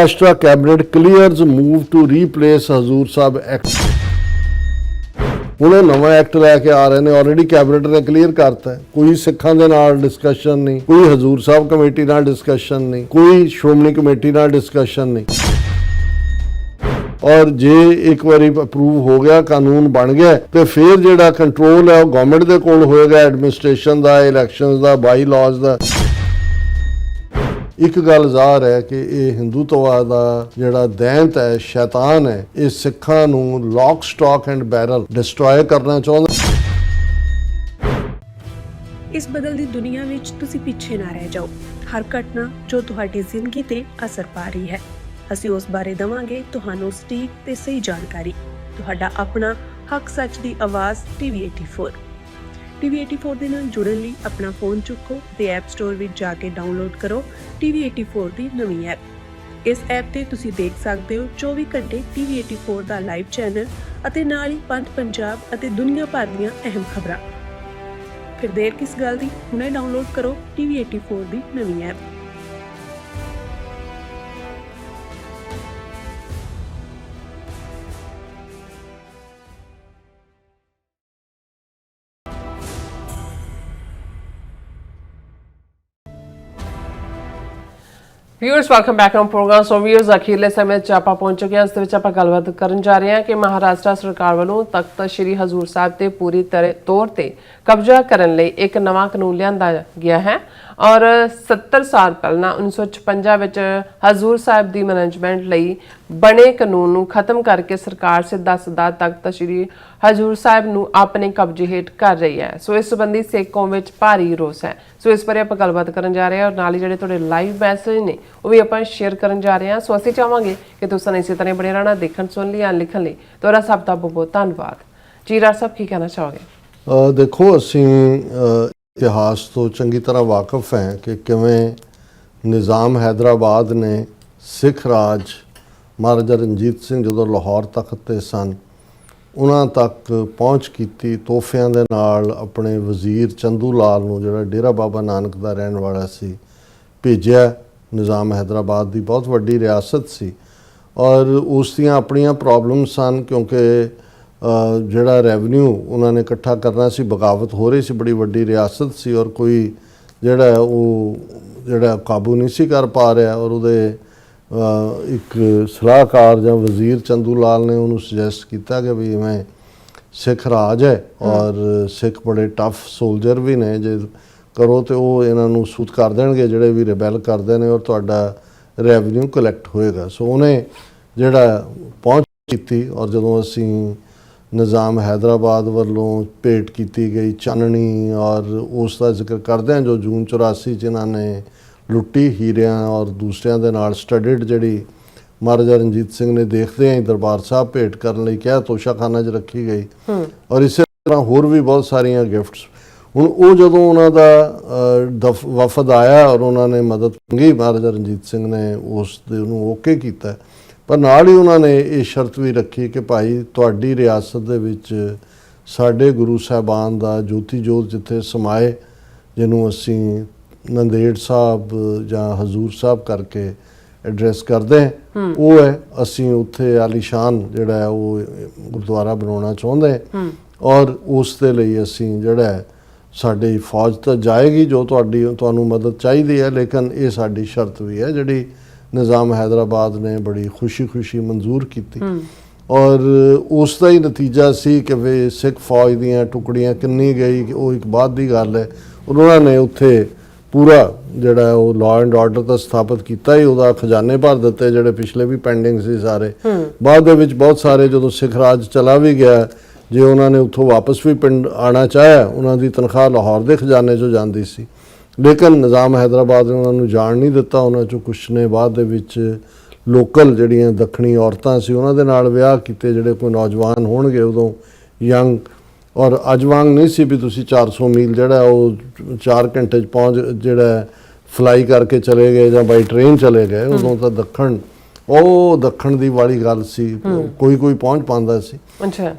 Maharashtra cabinet clears move to replace Hazur Sahib Act. ਹੁਣ ਨਵਾਂ act ਲੈ ਕੇ ਆ ਰਹੇ ਨੇ, ਆਲਰੇਡੀ ਕੈਬਨਿਟ ਨੇ ਕਲੀਅਰ ਕਰਤਾ। ਕੋਈ ਸਿੱਖਾਂ ਦੇ ਨਾਲ ਡਿਸਕਸ਼ਨ ਨਹੀਂ, ਕੋਈ ਹਜ਼ੂਰ ਸਾਹਿਬ ਕਮੇਟੀ ਨਾਲ ਡਿਸਕਸ਼ਨ ਨਹੀਂ, ਕੋਈ ਸ਼੍ਰੋਮਣੀ ਕਮੇਟੀ ਨਾਲ ਡਿਸਕਸ਼ਨ ਨਹੀਂ। ਔਰ ਜੇ ਇੱਕ ਵਾਰੀ ਅਪਰੂਵ ਹੋ ਗਿਆ, ਕਾਨੂੰਨ ਬਣ ਗਿਆ, ਤੇ ਫਿਰ ਜਿਹੜਾ ਕੰਟਰੋਲ ਹੈ ਉਹ ਗਵਰਨਮੈਂਟ ਦੇ ਕੋਲ ਹੋਏਗਾ, ਐਡਮਿਨਿਸਟ੍ਰੇਸ਼ਨ ਦਾ, ਇਲੈਕਸ਼ਨਸ ਦਾ, ਬਾਈ ਲਾਜ਼ ਦਾ। ਇੱਕ ਗੱਲ ਜ਼ਾਹਰ ਹੈ ਕਿ ਇਹ ਹਿੰਦੂਤਵਾ ਦਾ ਜਿਹੜਾ ਦੈਂਤ ਹੈ, ਸ਼ੈਤਾਨ ਹੈ, ਇਹ ਸਿੱਖਾਂ ਨੂੰ lock stock and barrel destroy ਕਰਨਾ ਚਾਹੁੰਦਾ। ਇਸ ਬਦਲਦੀ ਦੁਨੀਆ ਵਿੱਚ ਤੁਸੀਂ ਪਿੱਛੇ ਨਾ ਰਹਿ ਜਾਓ। ਹਰ ਘਟਨਾ ਜੋ ਤੁਹਾਡੀ ਜ਼ਿੰਦਗੀ ਤੇ ਅਸਰ ਪਾ ਰਹੀ ਹੈ, ਅਸੀਂ ਉਸ ਬਾਰੇ ਦਵਾਂਗੇ ਤੁਹਾਨੂੰ ਸਟੀਕ ਤੇ ਸਹੀ ਜਾਣਕਾਰੀ। ਤੁਹਾਡਾ ਆਪਣਾ ਹੱਕ ਸੱਚ ਦੀ ਆਵਾਜ਼ TV 84। TV 84 ਦੇ ਨਾਲ ਜੁੜਨ ਲਈ ਆਪਣਾ ਫੋਨ ਚੁੱਕੋ ਤੇ ਐਪ ਸਟੋਰ ਵਿੱਚ ਜਾ ਕੇ ਡਾਊਨਲੋਡ ਕਰੋ TV 84 ਦੀ ਨਵੀਂ ਐਪ। ਇਸ ਐਪ ਤੇ ਤੁਸੀਂ ਦੇਖ ਸਕਦੇ ਹੋ 24 ਘੰਟੇ TV 84 ਦਾ ਲਾਈਵ ਚੈਨਲ ਅਤੇ ਨਾਲ ਹੀ ਪੰਜ ਪੰਜਾਬ ਅਤੇ ਦੁਨੀਆ ਭਰ ਦੀਆਂ ਅਹਿਮ ਖਬਰਾਂ। ਫਿਰ ਦੇਰ ਕਿਸ ਗੱਲ ਦੀ, ਹੁਣੇ ਡਾਊਨਲੋਡ ਕਰੋ TV 84 ਦੀ ਨਵੀਂ app. Viewers welcome back on programme. So viewers अखीरले समय च ਆਪਾਂ ਪਹੁੰਚ ਚੁੱਕੇ ਹਾਂ। ਇਸ ਦੇ ਵਿੱਚ ਆਪਾਂ ਗੱਲਬਾਤ ਕਰਨ ਜਾ ਰਹੇ ਹਾਂ ਕਿ ਮਹਾਰਾਸ਼ਟਰ ਸਰਕਾਰ ਵੱਲੋਂ ਤਖਤ ਸ੍ਰੀ ਹਜ਼ੂਰ ਸਾਹਿਬ ਤੇ ਪੂਰੀ ਤੌਰ ਤੇ ਕਬਜ਼ਾ ਕਰਨ ਲਈ ਇੱਕ ਨਵਾਂ ਕਾਨੂੰਨ ਲਿਆਂਦਾ ਗਿਆ ਹੈ ਔਰ 70 ਸਾਲ ਪਹਿਲਾਂ 1956 ਵਿੱਚ ਹਜ਼ੂਰ ਸਾਹਿਬ ਦੀ ਮੈਨੇਜਮੈਂਟ ਲਈ ਬਣੇ ਕਾਨੂੰਨ ਨੂੰ ਖਤਮ ਕਰਕੇ ਸਰਕਾਰ ਸਿੱਧਾ ਤਖਤ ਸ੍ਰੀ ਹਜ਼ੂਰ ਸਾਹਿਬ ਨੂੰ ਆਪਣੇ ਕਬਜ਼ੇ ਹੇਠ ਕਰ ਰਹੀ ਹੈ। ਸੋ ਇਸ ਸੰਬੰਧੀ ਸਿੱਖ ਕੌਮ ਵਿੱਚ ਭਾਰੀ ਰੋਸ ਹੈ। ਸੋ ਇਸ ਬਾਰੇ ਆਪਾਂ ਗੱਲਬਾਤ ਕਰਨ ਜਾ ਰਹੇ ਹਾਂ ਔਰ ਨਾਲ ਹੀ ਜਿਹੜੇ ਤੁਹਾਡੇ ਲਾਈਵ ਮੈਸੇਜ ਨੇ ਉਹ ਵੀ ਆਪਾਂ ਸ਼ੇਅਰ ਕਰਨ ਜਾ ਰਹੇ ਹਾਂ। ਸੋ ਅਸੀਂ ਚਾਹਾਂਗੇ ਕਿ ਤੁਸੀਂ ਇਸੇ ਤਰ੍ਹਾਂ ਬਣੇ ਰਹਿਣਾ, ਦੇਖਣ ਸੁਣ ਲਈ ਜਾਂ ਲਿਖਣ ਲਈ। ਤੁਹਾਡਾ ਸਭ ਦਾ ਬਹੁਤ ਧੰਨਵਾਦ। ਜੀ ਰਾਜ ਸਾਹਿਬ ਕੀ ਕਹਿਣਾ ਚਾਹੋਗੇ? ਦੇਖੋ, ਅਸੀਂ ਇਤਿਹਾਸ ਤੋਂ ਚੰਗੀ ਤਰ੍ਹਾਂ ਵਾਕਿਫ ਹੈ ਕਿ ਕਿਵੇਂ ਨਿਜ਼ਾਮ ਹੈਦਰਾਬਾਦ ਨੇ ਸਿੱਖ ਰਾਜ ਮਹਾਰਾਜਾ ਰਣਜੀਤ ਸਿੰਘ ਜਦੋਂ ਲਾਹੌਰ ਤਖਤ ਤੇ ਸਨ, ਉਹਨਾਂ ਤੱਕ ਪਹੁੰਚ ਕੀਤੀ। ਤੋਹਫਿਆਂ ਦੇ ਨਾਲ ਆਪਣੇ ਵਜ਼ੀਰ ਚੰਦੂ ਲਾਲ ਨੂੰ, ਜਿਹੜਾ ਡੇਰਾ ਬਾਬਾ ਨਾਨਕ ਦਾ ਰਹਿਣ ਵਾਲਾ ਸੀ, ਭੇਜਿਆ। ਨਿਜ਼ਾਮ ਹੈਦਰਾਬਾਦ ਦੀ ਬਹੁਤ ਵੱਡੀ ਰਿਆਸਤ ਸੀ ਔਰ ਉਸ ਦੀਆਂ ਆਪਣੀਆਂ ਪ੍ਰੋਬਲਮ ਸਨ, ਕਿਉਂਕਿ ਜਿਹੜਾ ਰੈਵਨਿਊ ਉਹਨਾਂ ਨੇ ਇਕੱਠਾ ਕਰਨਾ ਸੀ, ਬਗਾਵਤ ਹੋ ਰਹੀ ਸੀ, ਬੜੀ ਵੱਡੀ ਰਿਆਸਤ ਸੀ ਔਰ ਕੋਈ ਜਿਹੜਾ ਕਾਬੂ ਨਹੀਂ ਸੀ ਕਰ ਪਾ ਰਿਹਾ। ਔਰ ਉਹਦੇ ਇੱਕ ਸਲਾਹਕਾਰ ਜਾਂ ਵਜ਼ੀਰ ਚੰਦੂ ਲਾਲ ਨੇ ਉਹਨੂੰ ਸੁਜੈਸਟ ਕੀਤਾ ਕਿ ਵੀ ਇਵੇਂ ਸਿੱਖ ਰਾਜ ਹੈ ਔਰ ਸਿੱਖ ਬੜੇ ਟਫ ਸੋਲਜਰ ਵੀ ਨੇ, ਜੇ ਕਰੋ ਤੇ ਉਹ ਇਹਨਾਂ ਨੂੰ ਸੂਤ ਕਰ ਦੇਣਗੇ ਜਿਹੜੇ ਵੀ ਰਿਬੈਲ ਕਰਦੇ ਨੇ, ਔਰ ਤੁਹਾਡਾ ਰੈਵਨਿਊ ਕਲੈਕਟ ਹੋਏਗਾ। ਸੋ ਉਹਨੇ ਜਿਹੜਾ ਪਹੁੰਚ ਕੀਤੀ ਔਰ ਜਦੋਂ ਅਸੀਂ ਨਿਜ਼ਾਮ ਹੈਦਰਾਬਾਦ ਵੱਲੋਂ ਭੇਟ ਕੀਤੀ ਗਈ ਚਾਨਣੀ ਔਰ ਉਸ ਦਾ ਜ਼ਿਕਰ ਕਰਦੇ ਹਾਂ ਜੋ ਜੂਨ 84 'ਚ ਇਹਨਾਂ ਨੇ ਲੁੱਟੀ, ਹੀਰਿਆਂ ਔਰ ਦੂਸਰਿਆਂ ਦੇ ਨਾਲ ਸਟੱਡਡ, ਜਿਹੜੀ ਮਹਾਰਾਜਾ ਰਣਜੀਤ ਸਿੰਘ ਨੇ ਦੇਖਦੇ ਹਾਂ ਦਰਬਾਰ ਸਾਹਿਬ ਭੇਟ ਕਰਨ ਲਈ ਕਿਹਾ, ਤੋਸ਼ਾਖਾਨਾ 'ਚ ਰੱਖੀ ਗਈ ਔਰ ਇਸੇ ਤਰ੍ਹਾਂ ਹੋਰ ਵੀ ਬਹੁਤ ਸਾਰੀਆਂ ਗਿਫਟਸ। ਹੁਣ ਉਹ ਜਦੋਂ ਉਹਨਾਂ ਦਾ ਵਫਦ ਆਇਆ ਔਰ ਉਹਨਾਂ ਨੇ ਮਦਦ ਮੰਗੀ, ਮਹਾਰਾਜਾ ਰਣਜੀਤ ਸਿੰਘ ਨੇ ਉਸ ਦੇ ਉਹਨੂੰ ਓਕੇ ਕੀਤਾ, ਪਰ ਨਾਲ ਹੀ ਉਹਨਾਂ ਨੇ ਇਹ ਸ਼ਰਤ ਵੀ ਰੱਖੀ ਕਿ ਭਾਈ ਤੁਹਾਡੀ ਰਿਆਸਤ ਦੇ ਵਿੱਚ ਸਾਡੇ ਗੁਰੂ ਸਾਹਿਬਾਨ ਦਾ ਜੋਤੀ ਜੋਤ ਜਿੱਥੇ ਸਮਾਏ, ਜਿਹਨੂੰ ਅਸੀਂ ਨੰਦੇੜ ਸਾਹਿਬ ਜਾਂ ਹਜ਼ੂਰ ਸਾਹਿਬ ਕਰਕੇ ਐਡਰੈਸ ਕਰਦੇ ਹਾਂ, ਉਹ ਹੈ ਅਸੀਂ ਉੱਥੇ ਆਲੀਸ਼ਾਨ ਜਿਹੜਾ ਹੈ ਉਹ ਗੁਰਦੁਆਰਾ ਬਣਾਉਣਾ ਚਾਹੁੰਦੇ ਔਰ ਉਸ ਦੇ ਲਈ ਅਸੀਂ ਜਿਹੜਾ ਹੈ ਸਾਡੀ ਫੌਜ ਤਾਂ ਜਾਏਗੀ ਜੋ ਤੁਹਾਨੂੰ ਮਦਦ ਚਾਹੀਦੀ ਹੈ, ਲੇਕਿਨ ਇਹ ਸਾਡੀ ਸ਼ਰਤ ਵੀ ਹੈ ਜਿਹੜੀ ਨਿਜ਼ਾਮ ਹੈਦਰਾਬਾਦ ਨੇ ਬੜੀ ਖੁਸ਼ੀ ਮਨਜ਼ੂਰ ਕੀਤੀ। ਔਰ ਉਸ ਦਾ ਹੀ ਨਤੀਜਾ ਸੀ ਕਿ ਵੀ ਸਿੱਖ ਫੌਜ ਦੀਆਂ ਟੁਕੜੀਆਂ ਕਿੰਨੀ ਗਈ ਉਹ ਇੱਕ ਬਾਅਦ ਦੀ ਗੱਲ ਹੈ। ਉਹਨਾਂ ਨੇ ਉੱਥੇ ਪੂਰਾ ਜਿਹੜਾ ਉਹ ਲਾਅ ਐਂਡ ਆਰਡਰ ਤਾਂ ਸਥਾਪਿਤ ਕੀਤਾ ਹੀ, ਉਹਦਾ ਖਜ਼ਾਨੇ ਭਰ ਦਿੱਤੇ ਜਿਹੜੇ ਪਿਛਲੇ ਵੀ ਪੈਂਡਿੰਗ ਸੀ ਸਾਰੇ। ਬਾਅਦ ਦੇ ਵਿੱਚ ਬਹੁਤ ਸਾਰੇ ਜਦੋਂ ਸਿੱਖ ਰਾਜ ਚਲਾ ਵੀ ਗਿਆ, ਜੇ ਉਹਨਾਂ ਨੇ ਉੱਥੋਂ ਵਾਪਸ ਵੀ ਪਿੰਡ ਆਉਣਾ ਚਾਹਿਆ, ਉਹਨਾਂ ਦੀ ਤਨਖਾਹ ਲਾਹੌਰ ਦੇ ਖਜ਼ਾਨੇ 'ਚੋਂ ਜਾਂਦੀ ਸੀ, ਲੇਕਿਨ ਨਿਜ਼ਾਮ ਹੈਦਰਾਬਾਦ ਨੇ ਉਹਨਾਂ ਨੂੰ ਜਾਣ ਨਹੀਂ ਦਿੱਤਾ। ਉਹਨਾਂ 'ਚੋਂ ਕੁਛ ਨੇ ਬਾਅਦ ਦੇ ਵਿੱਚ ਲੋਕਲ ਜਿਹੜੀਆਂ ਦੱਖਣੀ ਔਰਤਾਂ ਸੀ ਉਹਨਾਂ ਦੇ ਨਾਲ ਵਿਆਹ ਕੀਤੇ, ਜਿਹੜੇ ਕੋਈ ਨੌਜਵਾਨ ਹੋਣਗੇ ਉਦੋਂ ਯੰਗ। ਔਰ ਅੱਜ ਵਾਂਗ ਨਹੀਂ ਸੀ ਵੀ ਤੁਸੀਂ 400 ਮੀਲ ਜਿਹੜਾ ਉਹ 4 ਘੰਟੇ 'ਚ ਪਹੁੰਚ, ਜਿਹੜਾ ਫਲਾਈ ਕਰਕੇ ਚਲੇ ਗਏ ਜਾਂ ਬਾਈ ਟ੍ਰੇਨ ਚਲੇ ਗਏ। ਉਦੋਂ ਤਾਂ ਦੱਖਣ ਦੀ ਵਾਲੀ ਗੱਲ ਸੀ, ਕੋਈ ਪਹੁੰਚ ਪਾਉਂਦਾ ਸੀ।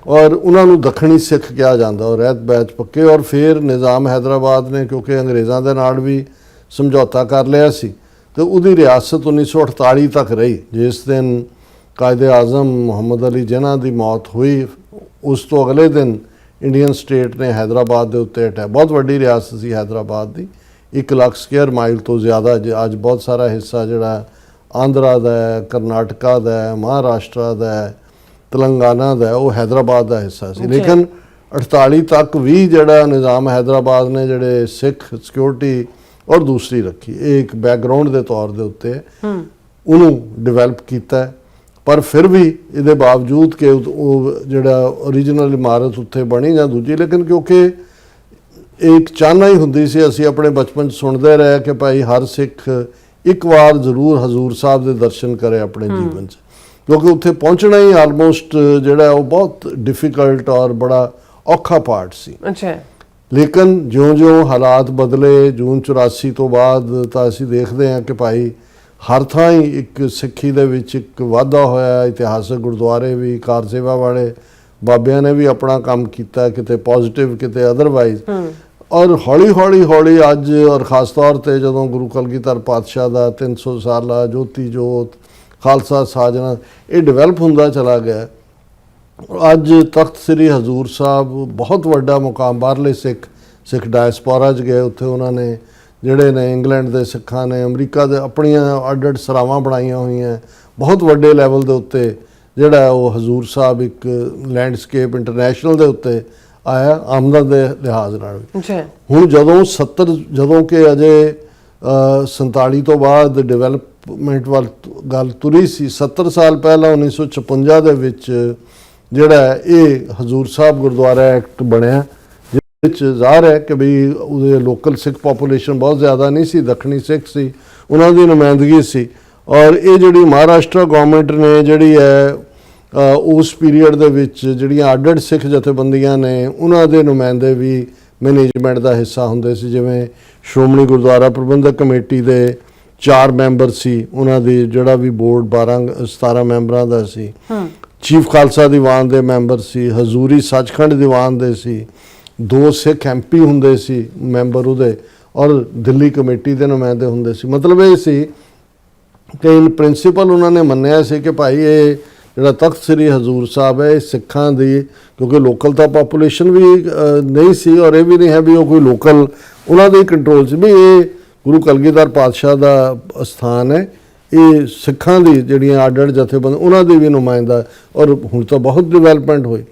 ਔਰ ਉਹਨਾਂ ਨੂੰ ਦੱਖਣੀ ਸਿੱਖ ਕਿਹਾ ਜਾਂਦਾ ਔਰ ਰਹਿਤ ਬੈਚ ਪੱਕੇ। ਔਰ ਫਿਰ ਨਿਜ਼ਾਮ ਹੈਦਰਾਬਾਦ ਨੇ ਕਿਉਂਕਿ ਅੰਗਰੇਜ਼ਾਂ ਦੇ ਨਾਲ ਵੀ ਸਮਝੌਤਾ ਕਰ ਲਿਆ ਸੀ ਤੇ ਉਹਦੀ ਰਿਆਸਤ 1948 ਤੱਕ ਰਹੀ। ਜਿਸ ਦਿਨ ਕਾਇਦੇ ਆਜ਼ਮ ਮੁਹੰਮਦ ਅਲੀ ਜਿਨ੍ਹਾਂ ਦੀ ਮੌਤ ਹੋਈ, ਉਸ ਤੋਂ ਅਗਲੇ ਦਿਨ ਇੰਡੀਅਨ ਸਟੇਟ ਨੇ ਹੈਦਰਾਬਾਦ ਦੇ ਉੱਤੇ ਅਟੈਕ, ਬਹੁਤ ਵੱਡੀ ਰਿਆਸਤ ਸੀ ਹੈਦਰਾਬਾਦ ਦੀ, 1 ਲੱਖ ਸਕੁਅਰ ਮਾਈਲ ਤੋਂ ਜ਼ਿਆਦਾ। ਅੱਜ ਬਹੁਤ ਸਾਰਾ ਹਿੱਸਾ ਜਿਹੜਾ ਆਂਧਰਾ ਦਾ ਹੈ, ਕਰਨਾਟਕਾ ਦਾ ਹੈ, ਮਹਾਰਾਸ਼ਟਰਾ ਦਾ ਹੈ, ਤੇਲੰਗਾਨਾ ਦਾ ਹੈ, ਉਹ ਹੈਦਰਾਬਾਦ ਦਾ ਹਿੱਸਾ ਸੀ। ਲੇਕਿਨ 48 ਤੱਕ ਵੀ ਜਿਹੜਾ ਨਿਜ਼ਾਮ ਹੈਦਰਾਬਾਦ ਨੇ ਜਿਹੜੇ ਸਿੱਖ ਸਿਕਿਉਰਿਟੀ ਔਰ ਦੂਸਰੀ ਰੱਖੀ, ਇਹ ਇੱਕ ਬੈਕਗਰਾਉਂਡ ਦੇ ਤੌਰ ਦੇ ਉੱਤੇ ਉਹਨੂੰ ਡਿਵੈਲਪ ਕੀਤਾ। ਪਰ ਫਿਰ ਵੀ ਇਹਦੇ ਬਾਵਜੂਦ ਕਿ ਉਹ ਜਿਹੜਾ ਓਰੀਜਨਲ ਇਮਾਰਤ ਉੱਥੇ ਬਣੀ ਜਾਂ ਦੂਜੀ, ਲੇਕਿਨ ਕਿਉਂਕਿ ਇੱਕ ਚਾਹਨਾ ਹੀ ਹੁੰਦੀ ਸੀ, ਅਸੀਂ ਆਪਣੇ ਬਚਪਨ 'ਚ ਸੁਣਦੇ ਰਹੇ ਕਿ ਭਾਈ ਹਰ ਸਿੱਖ ਇੱਕ ਵਾਰ ਜ਼ਰੂਰ ਹਜ਼ੂਰ ਸਾਹਿਬ ਦੇ ਦਰਸ਼ਨ ਕਰੇ ਆਪਣੇ ਜੀਵਨ 'ਚ, ਕਿਉਂਕਿ ਉੱਥੇ ਪਹੁੰਚਣਾ ਹੀ ਆਲਮੋਸਟ ਜਿਹੜਾ ਉਹ ਬਹੁਤ ਡਿਫਿਕਲਟ ਔਰ ਬੜਾ ਔਖਾ ਪਾਰਟ ਸੀ। ਅੱਛਾ। ਲੇਕਿਨ ਜਿਉਂ-ਜਿਉਂ ਹਾਲਾਤ ਬਦਲੇ ਜੂਨ 84 ਤੋਂ ਬਾਅਦ, ਤਾਂ ਅਸੀਂ ਦੇਖਦੇ ਹਾਂ ਕਿ ਭਾਈ ਹਰ ਥਾਂ ਹੀ ਇੱਕ ਸਿੱਖੀ ਦੇ ਵਿੱਚ ਇੱਕ ਵਾਧਾ ਹੋਇਆ। ਇਤਿਹਾਸਕ ਗੁਰਦੁਆਰੇ ਵੀ, ਕਾਰ ਸੇਵਾ ਵਾਲੇ ਬਾਬਿਆਂ ਨੇ ਵੀ ਆਪਣਾ ਕੰਮ ਕੀਤਾ, ਕਿਤੇ ਪੋਜ਼ਿਟਿਵ ਕਿਤੇ ਅਦਰਵਾਈਜ਼। ਔਰ ਹੌਲੀ ਅੱਜ ਔਰ ਖ਼ਾਸ ਤੌਰ ਤੇ ਜਦੋਂ ਗੁਰੂ ਕਲਗੀਧਰ ਪਾਤਸ਼ਾਹ ਦਾ 300 ਸਾਲਾ ਜੋਤੀ ਜੋਤ ਖਾਲਸਾ ਸਾਜਨਾ ਇਹ ਡਿਵੈਲਪ ਹੁੰਦਾ ਚਲਾ ਗਿਆ। ਅੱਜ ਤਖਤ ਸ੍ਰੀ ਹਜ਼ੂਰ ਸਾਹਿਬ ਬਹੁਤ ਵੱਡਾ ਮੁਕਾਮ, ਬਾਹਰਲੇ ਸਿੱਖ ਡਾਇਸਪੋਰਾ 'ਚ ਗਏ, ਉੱਥੇ ਉਹਨਾਂ ਨੇ ਜਿਹੜੇ ਨੇ ਇੰਗਲੈਂਡ ਦੇ ਸਿੱਖਾਂ ਨੇ, ਅਮਰੀਕਾ ਦੇ ਆਪਣੀਆਂ ਅੱਡ ਸਰਾਵਾਂ ਬਣਾਈਆਂ ਹੋਈਆਂ, ਬਹੁਤ ਵੱਡੇ ਲੈਵਲ ਦੇ ਉੱਤੇ ਜਿਹੜਾ ਉਹ ਹਜ਼ੂਰ ਸਾਹਿਬ ਇੱਕ ਲੈਂਡਸਕੇਪ ਇੰਟਰਨੈਸ਼ਨਲ ਦੇ ਉੱਤੇ ਆਇਆ, ਆਮਦਨ ਦੇ ਲਿਹਾਜ਼ ਨਾਲ ਵੀ। ਹੁਣ ਜਦੋਂ ਕਿ ਅਜੇ 47 ਤੋਂ ਬਾਅਦ ਡਿਵੈਲਪਮੈਂਟ ਵੱਲ ਗੱਲ ਤੁਰੀ ਸੀ, 70 ਸਾਲ ਪਹਿਲਾਂ 1956 ਦੇ ਵਿੱਚ ਜਿਹੜਾ ਇਹ ਹਜ਼ੂਰ ਸਾਹਿਬ ਗੁਰਦੁਆਰਾ ਐਕਟ ਬਣਿਆ, ਜਿਸ ਵਿੱਚ ਜ਼ਾਹਰ ਹੈ ਕਿ ਵੀ ਉਹਦੇ ਲੋਕਲ ਸਿੱਖ ਪਾਪੂਲੇਸ਼ਨ ਬਹੁਤ ਜ਼ਿਆਦਾ ਨਹੀਂ ਸੀ, ਦੱਖਣੀ ਸਿੱਖ ਸੀ, ਉਹਨਾਂ ਦੀ ਨੁਮਾਇੰਦਗੀ ਸੀ। ਔਰ ਇਹ ਜਿਹੜੀ ਮਹਾਰਾਸ਼ਟਰ ਗਵਰਨਮੈਂਟ ਨੇ ਜਿਹੜੀ ਹੈ ਉਸ ਪੀਰੀਅਡ ਦੇ ਵਿੱਚ ਜਿਹੜੀਆਂ ਅੱਡ ਸਿੱਖ ਜਥੇਬੰਦੀਆਂ ਨੇ, ਉਹਨਾਂ ਦੇ ਨੁਮਾਇੰਦੇ ਵੀ ਮੈਨੇਜਮੈਂਟ ਦਾ ਹਿੱਸਾ ਹੁੰਦੇ ਸੀ। ਜਿਵੇਂ ਸ਼੍ਰੋਮਣੀ ਗੁਰਦੁਆਰਾ ਪ੍ਰਬੰਧਕ ਕਮੇਟੀ ਦੇ 4 ਮੈਂਬਰ ਸੀ, ਉਹਨਾਂ ਦੀ ਜਿਹੜਾ ਵੀ ਬੋਰਡ 17 ਮੈਂਬਰਾਂ ਦਾ ਸੀ। ਚੀਫ ਖਾਲਸਾ ਦੀਵਾਨ ਦੇ ਮੈਂਬਰ ਸੀ, ਹਜ਼ੂਰੀ ਸੱਚਖੰਡ ਦੀਵਾਨ ਦੇ ਸੀ, 2 ਸਿੱਖ MP ਹੁੰਦੇ ਸੀ ਮੈਂਬਰ ਉਹਦੇ, ਔਰ ਦਿੱਲੀ ਕਮੇਟੀ ਦੇ ਨੁਮਾਇੰਦੇ ਹੁੰਦੇ ਸੀ। ਮਤਲਬ ਇਹ ਸੀ ਕਿ ਇਨ ਪ੍ਰਿੰਸੀਪਲ ਉਹਨਾਂ ਨੇ ਮੰਨਿਆ ਸੀ ਕਿ ਭਾਈ ਇਹ ਜਿਹੜਾ ਤਖਤ ਸ੍ਰੀ ਹਜ਼ੂਰ ਸਾਹਿਬ ਹੈ, ਇਹ ਸਿੱਖਾਂ ਦੀ, ਕਿਉਂਕਿ ਲੋਕਲ ਤਾਂ ਪਾਪੂਲੇਸ਼ਨ ਵੀ ਨਹੀਂ ਸੀ ਔਰ ਇਹ ਵੀ ਨਹੀਂ ਹੈ ਵੀ ਉਹ ਕੋਈ ਲੋਕਲ ਉਹਨਾਂ ਦੇ ਕੰਟਰੋਲ 'ਚ, ਵੀ ਇਹ ਗੁਰੂ ਕਲਗੀਧਰ ਪਾਤਸ਼ਾਹ ਦਾ ਸਥਾਨ ਹੈ, ਇਹ ਸਿੱਖਾਂ ਦੀ ਜਿਹੜੀਆਂ ਅੱਡ ਜਥੇਬੰਦ ਉਹਨਾਂ ਦੀ ਵੀ ਨੁਮਾਇੰਦਾ। ਔਰ ਹੁਣ ਤਾਂ ਬਹੁਤ ਡਿਵੈਲਪਮੈਂਟ ਹੋਈ।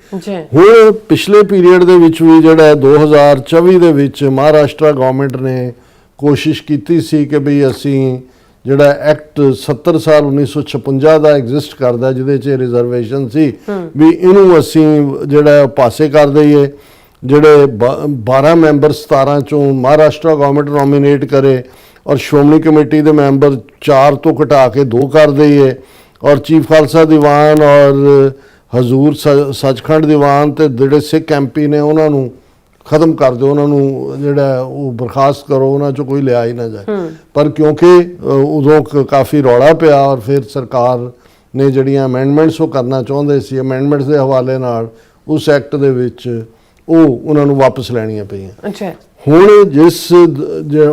ਹੁਣ ਪਿਛਲੇ ਪੀਰੀਅਡ ਦੇ ਵਿੱਚ ਵੀ ਜਿਹੜਾ 2024 ਦੇ ਵਿੱਚ ਮਹਾਰਾਸ਼ਟਰ ਗਵਰਨਮੈਂਟ ਨੇ ਕੋਸ਼ਿਸ਼ ਕੀਤੀ ਸੀ ਕਿ ਵੀ ਅਸੀਂ ਜਿਹੜਾ ਐਕਟ 70 ਸਾਲ 1956 ਦਾ ਐਗਜ਼ਿਸਟ ਕਰਦਾ, ਜਿਹਦੇ 'ਚ ਰਿਜ਼ਰਵੇਸ਼ਨ ਸੀ, ਵੀ ਇਹਨੂੰ ਅਸੀਂ ਜਿਹੜਾ ਪਾਸੇ ਕਰ ਦਈਏ। ਜਿਹੜੇ 12 ਮੈਂਬਰ 17 ਚੋਂ ਮਹਾਰਾਸ਼ਟਰ ਗਵਰਨਮੈਂਟ ਨੋਮੀਨੇਟ ਕਰੇ ਔਰ ਸ਼੍ਰੋਮਣੀ ਕਮੇਟੀ ਦੇ ਮੈਂਬਰ 4 ਤੋਂ ਘਟਾ ਕੇ 2 ਕਰ ਦਈਏ, ਔਰ ਚੀਫ ਖਾਲਸਾ ਦੀਵਾਨ ਔਰ ਹਜ਼ੂਰ ਸੱਚਖੰਡ ਦੀਵਾਨ ਤੇ ਜਿਹੜੇ ਸਿੱਖ MP ਨੇ ਉਹਨਾਂ ਨੂੰ ਖਤਮ ਕਰ ਦਿਓ, ਉਹਨਾਂ ਨੂੰ ਜਿਹੜਾ ਉਹ ਬਰਖਾਸਤ ਕਰੋ, ਉਹਨਾਂ 'ਚੋਂ ਕੋਈ ਲਿਆ ਹੀ ਨਾ ਜਾਏ। ਪਰ ਕਿਉਂਕਿ ਉਦੋਂ ਕਾਫੀ ਰੌਲਾ ਪਿਆ ਔਰ ਫਿਰ ਸਰਕਾਰ ਨੇ ਜਿਹੜੀਆਂ ਅਮੈਂਡਮੈਂਟਸ ਉਹ ਕਰਨਾ ਚਾਹੁੰਦੇ ਸੀ, ਅਮੈਂਡਮੈਂਟਸ ਦੇ ਹਵਾਲੇ ਨਾਲ ਉਸ ਐਕਟ ਦੇ ਵਿੱਚ ਉਹ ਉਹਨਾਂ ਨੂੰ ਵਾਪਸ ਲੈਣੀਆਂ ਪਈਆਂ। ਅੱਛਾ। ਹੁਣ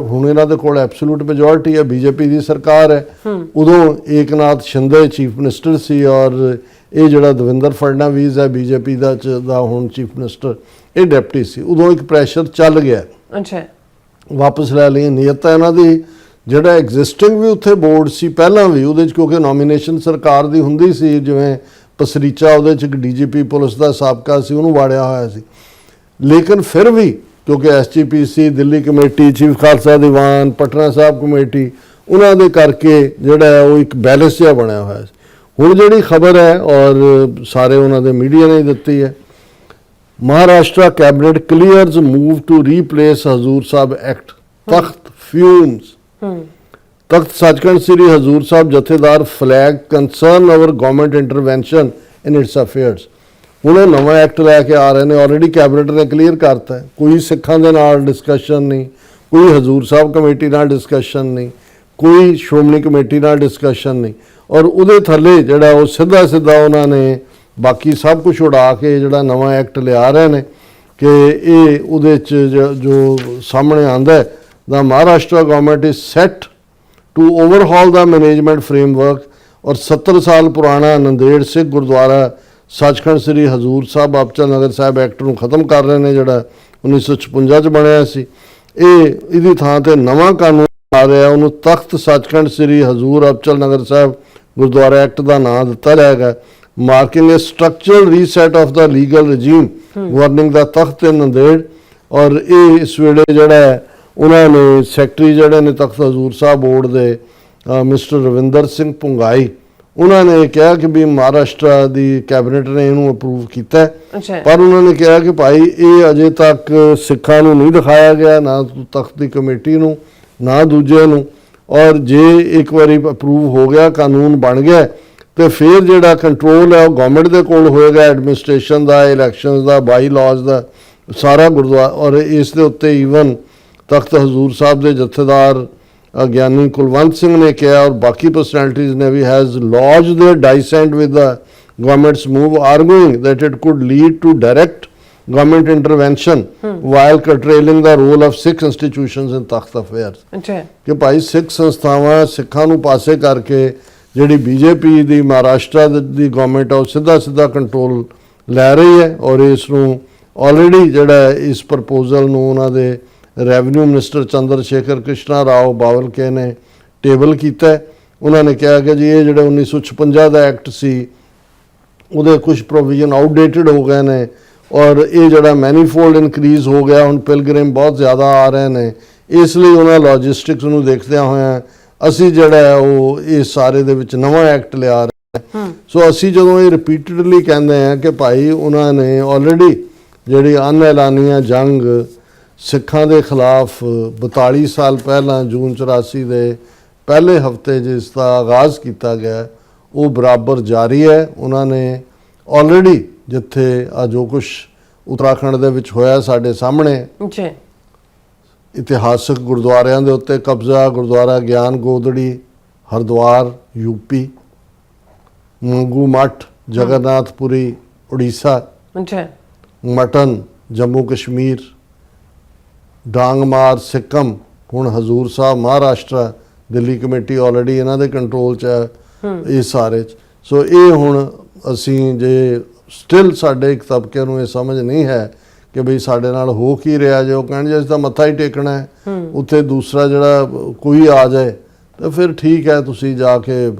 ਹੁਣ ਇਹਨਾਂ ਦੇ ਕੋਲ ਐਬਸੋਲੂਟ ਮੈਜੋਰਿਟੀ ਹੈ, BJP ਦੀ ਸਰਕਾਰ ਹੈ। ਉਦੋਂ ਏਕਨਾਥ ਸ਼ਿੰਦੇ ਚੀਫ ਮਿਨਿਸਟਰ ਸੀ ਔਰ ਇਹ ਜਿਹੜਾ ਦਵਿੰਦਰ ਫੜਨਾਵੀਸ ਹੈ BJP ਦਾ ਹੁਣ ਚੀਫ ਮਿਨਿਸਟਰ, ਇਹ ਡਿਪਟੀ ਸੀ। ਉਦੋਂ ਇੱਕ ਪ੍ਰੈਸ਼ਰ ਚੱਲ ਗਿਆ, ਅੱਛਾ, ਵਾਪਸ ਲੈ ਲਈ ਨੀਅਤ ਹੈ ਇਹਨਾਂ ਦੀ। ਜਿਹੜਾ ਐਗਜ਼ਿਸਟਿੰਗ ਵੀ ਉੱਥੇ ਬੋਰਡ ਸੀ ਪਹਿਲਾਂ ਵੀ, ਉਹਦੇ 'ਚ ਕਿਉਂਕਿ ਨੋਮੀਨੇਸ਼ਨ ਸਰਕਾਰ ਦੀ ਹੁੰਦੀ ਸੀ, ਜਿਵੇਂ ਪਸਰੀਚਾ ਉਹਦੇ 'ਚ ਇੱਕ DGP ਪੁਲਿਸ ਦਾ ਸਾਬਕਾ ਸੀ, ਉਹਨੂੰ ਵਾੜਿਆ ਹੋਇਆ ਸੀ। ਲੇਕਿਨ ਫਿਰ ਵੀ ਕਿਉਂਕਿ SGPC, Delhi committee, chief Khalsa Diwan, Patna Sahib committee, ਉਹਨਾਂ ਦੇ ਕਰਕੇ ਜਿਹੜਾ ਉਹ ਇੱਕ ਬੈਲੈਂਸ ਜਿਹਾ ਬਣਿਆ ਹੋਇਆ ਸੀ। ਹੁਣ ਜਿਹੜੀ ਖਬਰ ਹੈ ਔਰ ਸਾਰੇ ਉਹਨਾਂ ਦੇ ਮੀਡੀਆ ਨੇ ਦਿੱਤੀ ਹੈ, Maharashtra cabinet clears move to replace Hazur Sahib act, Takht fumes. Takht Sachkhand Shri Hazur Sahib Jathedar flag concern over government intervention in its affairs. ਹੁਣ ਉਹ ਨਵਾਂ ਐਕਟ ਲੈ ਕੇ ਆ ਰਹੇ ਨੇ, ਆਲਰੇਡੀ ਕੈਬਨਿਟ ਨੇ ਕਲੀਅਰ ਕਰਤਾ ਹੈ। ਕੋਈ ਸਿੱਖਾਂ ਦੇ ਨਾਲ ਡਿਸਕਸ਼ਨ ਨਹੀਂ, ਕੋਈ ਹਜ਼ੂਰ ਸਾਹਿਬ ਕਮੇਟੀ ਨਾਲ ਡਿਸਕਸ਼ਨ ਨਹੀਂ, ਕੋਈ ਸ਼੍ਰੋਮਣੀ ਕਮੇਟੀ ਨਾਲ ਡਿਸਕਸ਼ਨ ਨਹੀਂ, ਔਰ ਉਹਦੇ ਥੱਲੇ ਜਿਹੜਾ ਉਹ ਸਿੱਧਾ ਉਹਨਾਂ ਨੇ ਬਾਕੀ ਸਭ ਕੁਝ ਉਡਾ ਕੇ ਜਿਹੜਾ ਨਵਾਂ ਐਕਟ ਲਿਆ ਰਹੇ ਨੇ ਕਿ ਇਹ ਉਹਦੇ 'ਚ ਜੋ ਸਾਹਮਣੇ ਆਉਂਦਾ ਹੈ, the Maharashtra government is set to overhaul the management framework और 70 साल पुराना नंदेड़ सिख गुरुद्वारा सचखंड श्री हजूर साहब अबचल नगर साहब एक्ट ਨੂੰ ਖਤਮ ਕਰ ਰਹੇ ਨੇ ਜਿਹੜਾ 1956 ਚ ਬਣਿਆ ਸੀ। ਇਹਦੀ ਥਾਂ ਤੇ ਨਵਾਂ ਕਾਨੂੰਨ ਆ ਰਿਹਾ, ਉਹਨੂੰ ਤਖਤ ਸੱਚਖੰਡ ਸ੍ਰੀ ਹਜ਼ੂਰ ਅਬਚਲ ਨਗਰ ਸਾਹਿਬ ਗੁਰਦੁਆਰਾ ਐਕਟ ਦਾ ਨਾਮ ਦਿੱਤਾ ਜਾਏਗਾ। Marking a structural reset of the legal regime governing the Takht in Nanded. ਔਰ ਇਹ ਇਸ ਵੇਲੇ ਜਿਹੜਾ ਉਹਨਾਂ ਨੇ ਸੈਕਟਰੀ ਜਿਹੜੇ ਨੇ ਤਖਤ ਹਜ਼ੂਰ ਸਾਹਿਬ ਬੋਰਡ ਦੇ ਮਿਸਟਰ ਰਵਿੰਦਰ ਸਿੰਘ ਪੁੰਗਾਈ, ਉਹਨਾਂ ਨੇ ਕਿਹਾ ਕਿ ਵੀ ਮਹਾਰਾਸ਼ਟਰ ਦੀ ਕੈਬਨਿਟ ਨੇ ਇਹਨੂੰ ਅਪਰੂਵ ਕੀਤਾ ਪਰ ਉਹਨਾਂ ਨੇ ਕਿਹਾ ਕਿ ਭਾਈ ਇਹ ਅਜੇ ਤੱਕ ਸਿੱਖਾਂ ਨੂੰ ਨਹੀਂ ਦਿਖਾਇਆ ਗਿਆ, ਨਾ ਤਖਤ ਦੀ ਕਮੇਟੀ ਨੂੰ ਨਾ ਦੂਜੇ ਨੂੰ। ਔਰ ਜੇ ਇੱਕ ਵਾਰੀ ਅਪਰੂਵ ਹੋ ਗਿਆ, ਕਾਨੂੰਨ ਬਣ ਗਿਆ, ਤੇ ਫਿਰ ਜਿਹੜਾ ਕੰਟਰੋਲ ਹੈ ਉਹ ਗਵਰਨਮੈਂਟ ਦੇ ਕੋਲ ਹੋਏਗਾ, ਐਡਮਿਨਿਸਟ੍ਰੇਸ਼ਨ ਦਾ, ਇਲੈਕਸ਼ਨਸ ਦਾ, ਬਾਈ ਲਾਜ਼ ਦਾ, ਸਾਰਾ ਗੁਰਦੁਆਰਾ। ਔਰ ਇਸ ਦੇ ਉੱਤੇ ਈਵਨ ਤਖਤ ਹਜ਼ੂਰ ਸਾਹਿਬ ਦੇ ਜਥੇਦਾਰ ਗਿਆਨੀ ਕੁਲਵੰਤ ਸਿੰਘ ਨੇ ਕਿਹਾ ਔਰ ਬਾਕੀ ਪਰਸਨੈਲਿਟੀਜ਼ ਨੇ ਵੀ has lodged their dissent with the government's move arguing that it could lead to direct government intervention while curtailing the role of Sikh institutions in Takht affairs। ਕਿ ਭਾਈ ਸਿੱਖ ਸੰਸਥਾਵਾਂ ਸਿੱਖਾਂ ਨੂੰ ਪਾਸੇ ਕਰਕੇ ਜਿਹੜੀ ਬੀਜੇਪੀ ਦੀ ਮਹਾਰਾਸ਼ਟਰ ਦੀ ਗਵਰਨਮੈਂਟ ਆ ਉਹ ਸਿੱਧਾ ਕੰਟਰੋਲ ਲੈ ਰਹੀ ਹੈ। ਔਰ ਇਸ ਨੂੰ ਆਲਰੇਡੀ ਜਿਹੜਾ ਇਸ ਪ੍ਰਪੋਜ਼ਲ ਨੂੰ ਉਹਨਾਂ ਦੇ ਰੈਵਨਿਊ ਮਿਨਿਸਟਰ ਚੰਦਰ ਸ਼ੇਖਰ ਕ੍ਰਿਸ਼ਨਾ ਰਾਓ ਬਾਵਲਕੇ ਨੇ ਟੇਬਲ ਕੀਤਾ। ਉਹਨਾਂ ਨੇ ਕਿਹਾ ਕਿ ਜੀ ਇਹ ਜਿਹੜੇ 1956 ਦਾ ਐਕਟ ਸੀ ਉਹਦੇ ਕੁਝ ਪ੍ਰੋਵੀਜ਼ਨ ਆਊਟਡੇਟਡ ਹੋ ਗਏ ਨੇ ਔਰ ਇਹ ਜਿਹੜਾ ਮੈਨੀਫੋਲਡ ਇਨਕਰੀਜ਼ ਹੋ ਗਿਆ, ਹੁਣ ਪਿਲਗ੍ਰਿਮ ਬਹੁਤ ਜ਼ਿਆਦਾ ਆ ਰਹੇ ਨੇ, ਇਸ ਲਈ ਉਹਨਾਂ ਲੌਜਿਸਟਿਕਸ ਨੂੰ ਦੇਖਦਿਆਂ ਹੋਇਆਂ ਅਸੀਂ ਜਿਹੜਾ ਉਹ ਇਸ ਸਾਰੇ ਦੇ ਵਿੱਚ ਨਵਾਂ ਐਕਟ ਲਿਆ ਰਹੇ ਹਾਂ। ਸੋ ਅਸੀਂ ਜਦੋਂ ਇਹ ਰਿਪੀਟਡਲੀ ਕਹਿੰਦੇ ਹਾਂ ਕਿ ਭਾਈ ਉਹਨਾਂ ਨੇ ਆਲਰੇਡੀ ਜਿਹੜੀ ਅਨਐਲਾਨੀਆਂ ਜੰਗ ਸਿੱਖਾਂ ਦੇ ਖਿਲਾਫ 42 ਸਾਲ ਪਹਿਲਾਂ ਜੂਨ 84 ਦੇ ਪਹਿਲੇ ਹਫਤੇ ਜਿਸ ਦਾ ਆਗਾਜ਼ ਕੀਤਾ ਗਿਆ ਉਹ ਬਰਾਬਰ ਜਾਰੀ ਹੈ। ਉਹਨਾਂ ਨੇ ਆਲਰੇਡੀ ਜਿੱਥੇ ਆ ਜੋ ਕੁਛ ਉੱਤਰਾਖੰਡ ਦੇ ਵਿੱਚ ਹੋਇਆ ਸਾਡੇ ਸਾਹਮਣੇ ਇਤਿਹਾਸਕ ਗੁਰਦੁਆਰਿਆਂ ਦੇ ਉੱਤੇ ਕਬਜ਼ਾ, ਗੁਰਦੁਆਰਾ ਗਿਆਨ ਗੋਦੜੀ ਹਰਿਦੁਆਰ ਯੂਪੀ, ਮੰਗੂ ਮੱਠ ਜਗਨਨਾਥਪੁਰੀ ਉੜੀਸਾ, ਮਟਨ ਜੰਮੂ ਕਸ਼ਮੀਰ, ਡਾਂਗਮਾਰ ਸਿੱਕਮ, ਹੁਣ ਹਜ਼ੂਰ ਸਾਹਿਬ ਮਹਾਰਾਸ਼ਟਰ, ਦਿੱਲੀ ਕਮੇਟੀ ਆਲਰੇਡੀ ਇਹਨਾਂ ਦੇ ਕੰਟਰੋਲ 'ਚ ਹੈ ਇਹ ਸਾਰੇ। ਸੋ ਇਹ ਹੁਣ ਅਸੀਂ ਜੇ ਸਟਿਲ ਸਾਡੇ ਇੱਕ ਤਬਕੇ ਨੂੰ ਇਹ ਸਮਝ ਨਹੀਂ ਹੈ ਕਿ ਬਈ ਸਾਡੇ ਨਾਲ ਹੋ ਕੀ ਰਿਹਾ, ਜੇ ਉਹ ਕਹਿਣਗੇ ਅਸੀਂ ਤਾਂ ਮੱਥਾ ਹੀ ਟੇਕਣਾ ਹੈ, ਉੱਥੇ ਦੂਸਰਾ ਜਿਹੜਾ ਕੋਈ ਆ ਜਾਏ ਤਾਂ ਫਿਰ ਠੀਕ ਹੈ, ਤੁਸੀਂ ਜਾ ਕੇ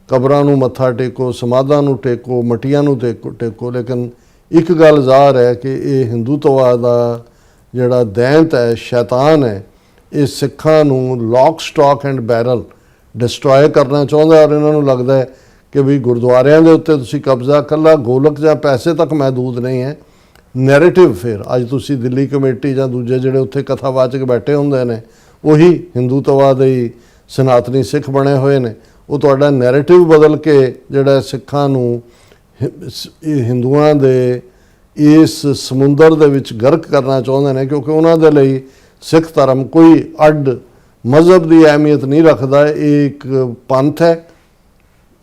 ਕਬਰਾਂ ਨੂੰ ਮੱਥਾ ਟੇਕੋ, ਸਮਾਧਾਂ ਨੂੰ ਟੇਕੋ, ਮਟੀਆਂ ਨੂੰ ਟੇਕੋ। ਲੇਕਿਨ ਇੱਕ ਗੱਲ ਜ਼ਾਹਰ ਹੈ ਕਿ ਇਹ ਹਿੰਦੂਤਵਾਦ ਦਾ ਜਿਹੜਾ ਦੈਂਤ ਹੈ, ਸ਼ੈਤਾਨ ਹੈ, ਇਹ ਸਿੱਖਾਂ ਨੂੰ lock stock and barrel destroy ਕਰਨਾ ਚਾਹੁੰਦਾ। ਔਰ ਇਹਨਾਂ ਨੂੰ ਲੱਗਦਾ ਹੈ ਕਿ ਵੀ ਗੁਰਦੁਆਰਿਆਂ ਦੇ ਉੱਤੇ ਤੁਸੀਂ ਕਬਜ਼ਾ ਇਕੱਲਾ ਗੋਲਕ ਜਾਂ ਪੈਸੇ ਤੱਕ ਮਹਿਦੂਦ ਨਹੀਂ ਹੈ, ਨੈਰੇਟਿਵ ਫਿਰ ਅੱਜ ਤੁਸੀਂ ਦਿੱਲੀ ਕਮੇਟੀ ਜਾਂ ਦੂਜੇ ਜਿਹੜੇ ਉੱਥੇ ਕਥਾਵਾਚਕ ਬੈਠੇ ਹੁੰਦੇ ਨੇ ਉਹੀ ਹਿੰਦੂਤਵਾਦ ਦੇ ਸਨਾਤਨੀ ਸਿੱਖ ਬਣੇ ਹੋਏ ਨੇ, ਉਹ ਤੁਹਾਡਾ ਨੈਰੇਟਿਵ ਬਦਲ ਕੇ ਜਿਹੜਾ ਸਿੱਖਾਂ ਨੂੰ ਹਿੰਦੂਆਂ ਦੇ ਇਸ ਸਮੁੰਦਰ ਦੇ ਵਿੱਚ ਗਰਕ ਕਰਨਾ ਚਾਹੁੰਦੇ ਨੇ, ਕਿਉਂਕਿ ਉਹਨਾਂ ਦੇ ਲਈ ਸਿੱਖ ਧਰਮ ਕੋਈ ਅੱਡ ਮਜ਼ਹਬ ਦੀ ਅਹਿਮੀਅਤ ਨਹੀਂ ਰੱਖਦਾ। ਇਹ ਇੱਕ ਪੰਥ ਹੈ,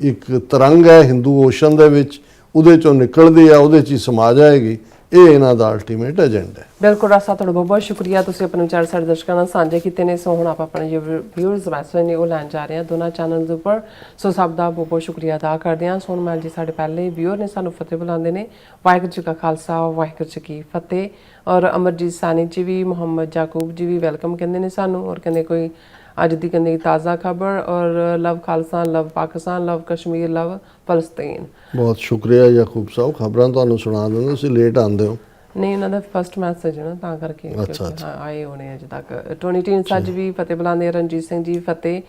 ਇੱਕ ਤਰੰਗ ਹੈ ਹਿੰਦੂ ਓਸ਼ਨ ਦੇ ਵਿੱਚ, ਉਹਦੇ ਚੋਂ ਨਿਕਲਦੀ ਆ, ਉਹਦੇ 'ਚ ਹੀ ਸਮਾ ਜਾਏਗੀ। ਇਹ ਇਹਨਾਂ ਦਾ ਅਲਟੀਮੇਟ ਏਜੰਡਾ ਹੈ। ਬਿਲਕੁਲ ਰਾਸਾ, ਤੁਹਾਡਾ ਬਹੁਤ ਬਹੁਤ ਸ਼ੁਕਰੀਆ, ਤੁਸੀਂ ਆਪਣੇ ਵਿਚਾਰ ਸਾਡੇ ਦਰਸ਼ਕਾਂ ਨਾਲ ਸਾਂਝੇ ਕੀਤੇ ਨੇ। ਸੋ ਹੁਣ ਆਪਾਂ ਆਪਣੇ ਜੋ ਵਿਊਅਰਸ ਮੈਸੇਜ ਨੇ ਉਹ ਲੈਣ ਜਾ ਰਹੇ ਹਾਂ ਦੋਨਾਂ ਚੈਨਲਸ ਉੱਪਰ। ਸੋ ਸਭ ਦਾ ਬਹੁਤ ਬਹੁਤ ਸ਼ੁਕਰੀਆ ਅਦਾ ਕਰਦੇ ਹਾਂ। ਸੋਨਮੈਲ ਜੀ ਸਾਡੇ ਪਹਿਲੇ ਵਿਊਅਰ ਨੇ, ਸਾਨੂੰ ਫਤਿਹ ਬੁਲਾਉਂਦੇ ਨੇ। ਵਾਹਿਗੁਰੂ ਜੀ ਕਾ ਖਾਲਸਾ ਵਾਹਿਗੁਰੂ ਜੀ ਕੀ ਫਤਿਹ। ਔਰ ਅਮਰਜੀਤ ਸਾਨੀ ਜੀ ਵੀ, ਮੁਹੰਮਦ ਜਾਕੂਬ ਜੀ ਵੀ ਵੈਲਕਮ ਕਹਿੰਦੇ ਨੇ ਸਾਨੂੰ। ਔਰ ਕਹਿੰਦੇ ਕੋਈ ਅੱਜ ਦੀ ਕਹਿੰਦੇ ਤਾਜ਼ਾ ਖਬਰ, ਔਰ ਲਵ ਖਾਲਸਾ, ਲਵ ਪਾਕਿਸਤਾਨ, ਲਵ ਕਸ਼ਮੀਰ, ਲਵ ਫਲਸਤੀਨ। ਬਹੁਤ ਸ਼ੁਕਰੀਆ ਯਾਕੂਬ ਸਾਹਿਬ, ਖਬਰਾਂ ਤੁਹਾਨੂੰ ਸੁਣਾ ਦਿੰਦੇ, ਤੁਸੀਂ ਲੇਟ ਆਉਂਦੇ ਹੋ। ਨਹੀਂ, ਉਹਨਾਂ ਦਾ ਫਸਟ ਮੈਸੇਜ ਹੈ ਨਾ ਤਾਂ ਕਰਕੇ ਆਏ ਹੋਣੇ ਅਜੇ ਤੱਕ। ਟੋਨੀ ਟੀਨ ਸੱਜ ਵੀ ਫਤਿਹ ਬੁਲਾਉਂਦੇ, ਰਣਜੀਤ ਸਿੰਘ ਜੀ ਫਤਿਹ।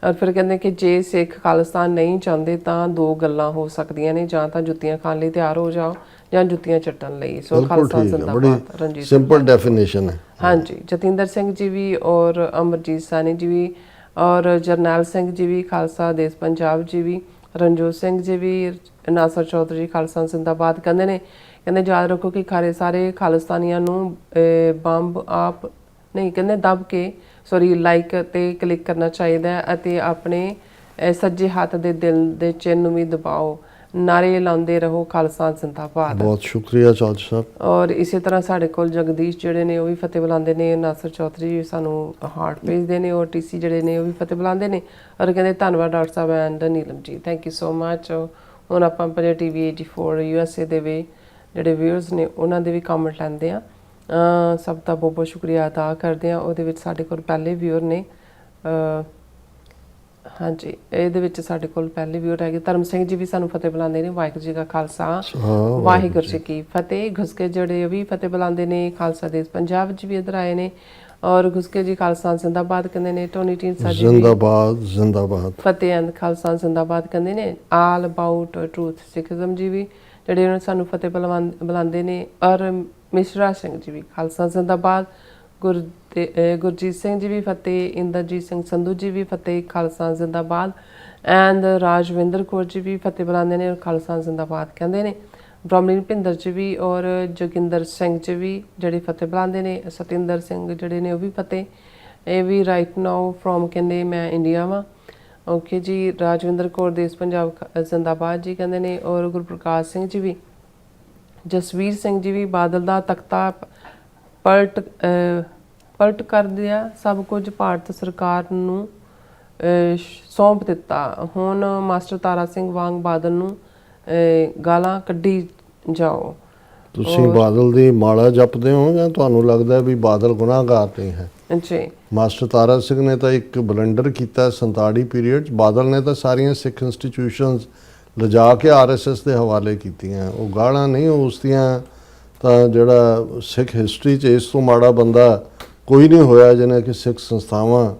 ਔਰ ਫਿਰ ਕਹਿੰਦੇ ਕਿ ਜੇ ਸਿੱਖ ਖਾਲਿਸਤਾਨ ਨਹੀਂ ਚਾਹੁੰਦੇ ਤਾਂ ਦੋ ਗੱਲਾਂ ਹੋ ਸਕਦੀਆਂ ਨੇ, ਜਾਂ ਤਾਂ ਜੁੱਤੀਆਂ ਖਾਣ ਲਈ ਤਿਆਰ ਹੋ ਜਾਓ ਜਾਂ ਜੁੱਤੀਆਂ ਚੱਟਣ ਲਈ। ਸੋ ਖਾਲਸਾ ਜ਼ਿੰਦਾਬਾਦ, ਰਣਜੀਤ ਸਿੰਪਲ ਡੈਫੀਨੇਸ਼ਨ ਹੈ। ਹਾਂਜੀ, ਜਤਿੰਦਰ ਸਿੰਘ ਜੀ ਵੀ ਔਰ ਅਮਰਜੀਤ ਸਾਨੀ ਜੀ ਵੀ ਔਰ ਜਰਨੈਲ ਸਿੰਘ ਜੀ ਵੀ, ਖਾਲਸਾ ਦੇਸ਼ ਪੰਜਾਬ ਜੀ ਵੀ, ਰਣਜੋਤ ਸਿੰਘ ਜੀ ਵੀ, ਨਾਸਰ ਚੌਧਰੀ ਖਾਲਸਾ ਜ਼ਿੰਦਾਬਾਦ ਕਹਿੰਦੇ ਨੇ। ਕਹਿੰਦੇ ਯਾਦ ਰੱਖੋ ਕਿ ਸਾਰੇ ਖਾਲਿਸਤਾਨੀਆਂ ਨੂੰ ਬੰਬ ਆਪ ਨਹੀਂ ਕਹਿੰਦੇ ਦੱਬ ਕੇ ਲਾਈਕ ਤੇ ਕਲਿੱਕ ਕਰਨਾ ਚਾਹੀਦਾ ਹੈ ਅਤੇ ਆਪਣੇ ਸੱਜੇ ਹੱਥ ਦੇ ਦਿਲ ਦੇ ਚਿੰਨ੍ਹ ਨੂੰ ਵੀ ਦਬਾਓ। ਨਾਰੇ ਲਾਉਂਦੇ ਰਹੋ ਖਾਲਸਾ ਜ਼ਿੰਦਾਬਾਦ। ਬਹੁਤ ਸ਼ੁਕਰੀਆ ਚੌਧਰੀ ਸਾਹਿਬ। ਔਰ ਇਸੇ ਤਰ੍ਹਾਂ ਸਾਡੇ ਕੋਲ ਜਗਦੀਸ਼ ਜਿਹੜੇ ਨੇ ਉਹ ਵੀ ਫਤਿਹ ਬੁਲਾਉਂਦੇ ਨੇ, ਨਾਸਰ ਚੌਧਰੀ ਜੀ ਸਾਨੂੰ ਹਾਰਟ ਭੇਜਦੇ ਨੇ, ਔਰ ਟੀਸੀ ਜਿਹੜੇ ਨੇ ਉਹ ਵੀ ਫਤਿਹ ਬੁਲਾਉਂਦੇ ਨੇ ਔਰ ਕਹਿੰਦੇ ਧੰਨਵਾਦ doctor Sahib and Neelam ji, thank you so much. ਹੁਣ ਆਪਾਂ ਆਪਣੇ TV 84 USA ਦੇ ਵੀ ਜਿਹੜੇ ਵਿਊਅਰਸ ਨੇ ਉਹਨਾਂ ਦੇ ਵੀ ਕਮੈਂਟ ਲੈਂਦੇ ਆ। ਸਭ ਦਾ ਬਹੁਤ ਬਹੁਤ ਸ਼ੁਕਰੀਆ ਅਦਾ ਕਰਦੇ ਆ। ਉਹਦੇ ਵਿੱਚ ਸਾਡੇ ਕੋਲ ਪਹਿਲੇ ਵਿਊਅਰ ਨੇ, ਹਾਂਜੀ ਇਹਦੇ ਵਿੱਚ ਸਾਡੇ ਕੋਲ ਪਹਿਲੇ ਵਿਊਅਰ ਹੈਗੇ ਧਰਮ ਸਿੰਘ ਜੀ ਵੀ ਸਾਨੂੰ ਫਤਿਹ ਬੁਲਾਉਂਦੇ ਨੇ। ਵਾਹਿਗੁਰੂ ਜੀ ਕਾ ਖਾਲਸਾ ਵਾਹਿਗੁਰੂ ਜੀ ਕੀ ਫਤਿਹ। ਘੁਸਕੇ ਜਿਹੜੇ ਉਹ ਵੀ ਫਤਿਹ ਬੁਲਾਉਂਦੇ ਨੇ। ਖਾਲਸਾ ਦੇਸ਼ ਪੰਜਾਬ ਵਿੱਚ ਵੀ ਇੱਧਰ ਆਏ ਨੇ ਔਰ ਘੁਸਕੇ ਜੀ ਖਾਲਸਾ ਜ਼ਿੰਦਾਬਾਦ ਕਹਿੰਦੇ ਨੇ। ਟੋਨੀ ਢੀਂਡਸਾ ਜੀ ਜ਼ਿੰਦਾਬਾਦ ਜ਼ਿੰਦਾਬਾਦ ਫਤਿਹ ਐਂਡ ਖਾਲਸਾ ਜ਼ਿੰਦਾਬਾਦ ਕਹਿੰਦੇ ਨੇ। ਆਲ ਅਬਾਊਟ ਟਰੂਥ ਸਿੱਖੀਜ਼ਮ ਜੀ ਵੀ ਜਿਹੜੇ ਉਹਨਾਂ ਸਾਨੂੰ ਫਤਿਹ ਬੁਲਾਉਂਦੇ ਨੇ। ਔਰ ਮਿਸ਼ਰਾ ਸਿੰਘ ਜੀ ਵੀ ਖਾਲਸਾ ਜ਼ਿੰਦਾਬਾਦ। ਗੁਰਜੀਤ ਸਿੰਘ ਜੀ ਵੀ ਫਤਿਹ। ਇੰਦਰਜੀਤ ਸਿੰਘ ਸੰਧੂ ਜੀ ਵੀ ਫਤਿਹ ਖਾਲਸਾ ਜ਼ਿੰਦਾਬਾਦ। ਐਂਡ ਰਾਜਵਿੰਦਰ ਕੌਰ ਜੀ ਵੀ ਫਤਿਹ ਬੁਲਾਉਂਦੇ ਨੇ ਔਰ ਖਾਲਸਾ ਜ਼ਿੰਦਾਬਾਦ ਕਹਿੰਦੇ ਨੇ। ਬ੍ਰਹਮਲੀਨ ਭਿੰਦਰ ਜੀ ਵੀ ਔਰ ਜੋਗਿੰਦਰ ਸਿੰਘ ਜੀ ਵੀ ਜਿਹੜੇ ਫਤਿਹ ਬੁਲਾਉਂਦੇ ਨੇ। ਸਤਿੰਦਰ ਸਿੰਘ ਜਿਹੜੇ ਨੇ ਉਹ ਵੀ ਫਤਿਹ। ਇਹ ਵੀ ਰਾਈਟ ਨਾਓ ਫਰੋਮ ਕਹਿੰਦੇ ਮੈਂ ਇੰਡੀਆ ਵਾਂ। ਓਕੇ ਜੀ। ਰਾਜਵਿੰਦਰ ਕੌਰ ਦੇਸ਼ ਪੰਜਾਬ ਜ਼ਿੰਦਾਬਾਦ ਜੀ ਕਹਿੰਦੇ ਨੇ। ਔਰ ਗੁਰਪ੍ਰਕਾਸ਼ ਸਿੰਘ ਜੀ ਵੀ, ਜਸਵੀਰ ਸਿੰਘ ਜੀ ਵੀ ਬਾਦਲ ਦਾ ਤਖਤਾ ਪਲਟ ਕਰ ਦਿਆ, ਸਭ ਕੁਝ ਭਾਰਤ ਸਰਕਾਰ ਨੂੰ ਸੌਂਪ ਦਿੱਤਾ। ਹੁਣ ਮਾਸਟਰ ਤਾਰਾ ਸਿੰਘ ਵਾਂਗ ਬਾਦਲ ਨੂੰ ਗਾਲਾਂ ਕੱਢੀ ਜਾਓ। ਤੁਸੀਂ ਬਾਦਲ ਦੀ ਮਾਲਾ ਜਪਦੇ ਹੋ ਜਾਂ ਤੁਹਾਨੂੰ ਲੱਗਦਾ ਵੀ ਬਾਦਲ ਗੁਨਾਹਗਾਰ ਨਹੀਂ ਹੈ? ਜੀ ਮਾਸਟਰ ਤਾਰਾ ਸਿੰਘ ਨੇ ਤਾਂ ਇੱਕ ਬਲੰਡਰ ਕੀਤਾ 47 ਪੀਰੀਅਡ 'ਚ। ਬਾਦਲ ਨੇ ਤਾਂ ਸਾਰੀਆਂ ਸਿੱਖ ਇੰਸਟੀਟਿਊਸ਼ਨਸ ਲਿਜਾ ਕੇ RSS ਦੇ ਹਵਾਲੇ ਕੀਤੀਆਂ। ਉਹ ਗਾਲਾਂ ਨਹੀਂ, ਉਸ ਦੀਆਂ ਤਾਂ ਜਿਹੜਾ ਸਿੱਖ ਹਿਸਟਰੀ 'ਚ ਇਸ ਤੋਂ ਮਾੜਾ ਬੰਦਾ ਕੋਈ ਨਹੀਂ ਹੋਇਆ ਜਿਹਨੇ ਕਿ ਸਿੱਖ ਸੰਸਥਾਵਾਂ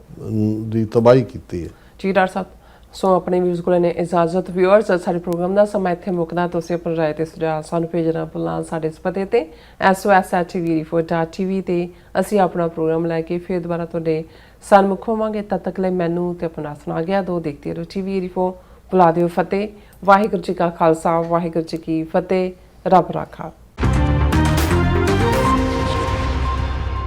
ਦੀ ਤਬਾਹੀ ਕੀਤੀ ਹੈ। ਜੀ ਡਾਕਟਰ ਸਾਹਿਬ, ਸੋ ਆਪਣੇ ਵਿਊਜ਼ ਕੋਲ ਨੇ ਇਜਾਜ਼ਤ। ਵਿਊਅਰਸ ਸਾਡੇ ਪ੍ਰੋਗਰਾਮ ਦਾ ਸਮਾਂ ਇੱਥੇ ਮੁੱਕਦਾ। ਤੁਸੀਂ ਆਪਣੀ ਰਾਏ ਤੇ ਸੁਝਾਅ ਸਾਨੂੰ ਭੇਜਣਾ ਭੁੱਲਣਾ ਸਾਡੇ ਇਸ ਪਤੇ ਤੇ SOS@TV84.tv ਤੇ ਅਸੀਂ ਆਪਣਾ ਪ੍ਰੋਗਰਾਮ ਲੈ ਕੇ ਫਿਰ ਦੁਬਾਰਾ ਤੁਹਾਡੇ ਸਨਮੁਖ ਹੋਵਾਂਗੇ। ਤਦ ਤੱਕ ਲਈ ਮੈਨੂੰ ਤੇ ਆਪਣਾ ਸੁਣਾ ਗਿਆ ਦੋ ਦੇਖਦੇ ਰਹੋ TV84। ਬੁਲਾ ਦਿਓ ਫਤਿਹ। ਵਾਹਿਗੁਰੂ ਜੀ ਕਾ ਖਾਲਸਾ ਵਾਹਿਗੁਰੂ ਜੀ ਕੀ ਫਤਿਹ। ਰੱਬ ਰਾਖਾ।